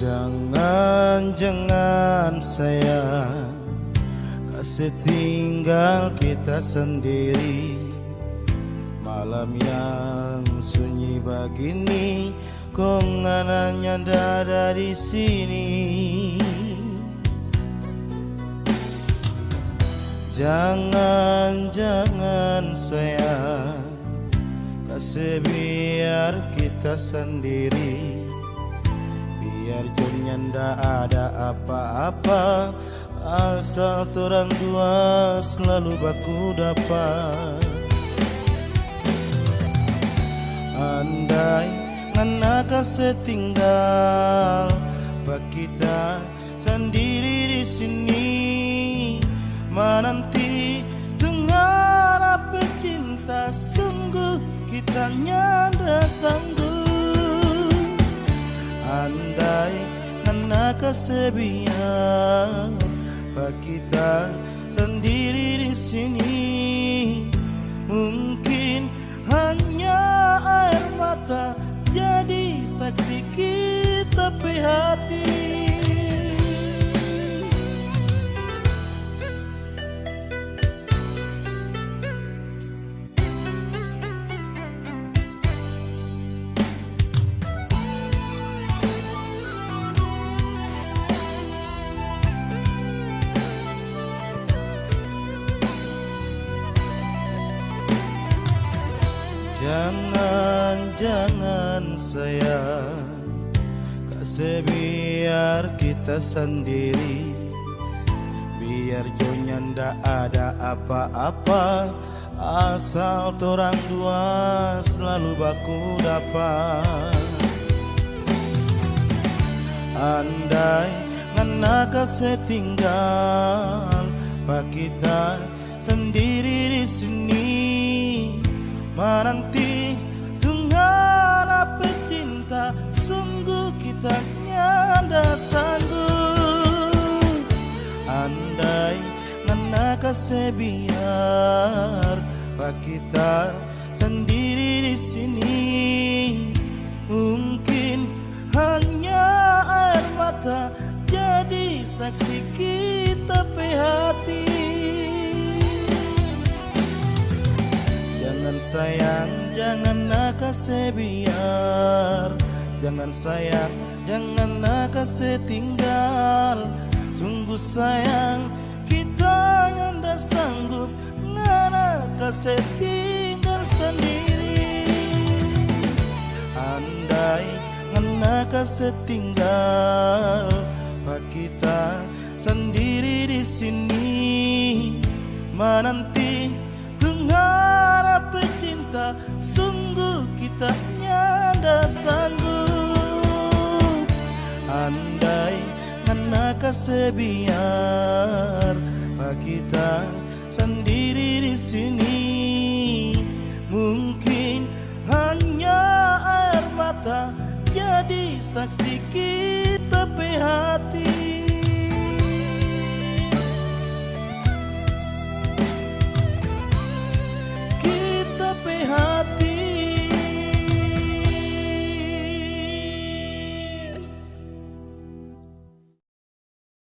Jangan sayang, kasih tinggal kita sendiri. Malam yang sunyi begini, kok ngananya ada di sini. Jangan sayang, kasih biar kita sendiri. Biar dunia ndak ada apa-apa, asal torang dua selalu baku dapat. Andai ngana kasih tinggal, bak kita sendiri di sini. Menanti dengan api cinta, sungguh kita nyanda sanggup. Andai ngana kasih biar, bak kita sendiri di sini. Mungkin hanya air mata jadi saksi kita pe hati. Jangan sayang, kasih biar kita sendiri. Biar dunia ndak ada apa-apa, asal torang dua selalu baku dapat. Andai ngana kasih tinggal, bak kita sendiri di sini. Menanti dengan api cinta, sungguh kita nyanda sanggup. Andai ngana kasih biar, bak kita sendiri di sini. Mungkin hanya air mata jadi saksi kita pe hati. Jangan sayang, jangan kasih biar. Jangan sayang, jangan kasih tinggal. Sungguh sayang, kita yang dah sanggup ngana kasih tinggal sendiri. Andai ngana kasih tinggal, bak kita sendiri di sini. Menanti dengan api cinta, sungguh kita nyanda sanggup. Andai ngana kasih biar, bak kita sendiri di sini.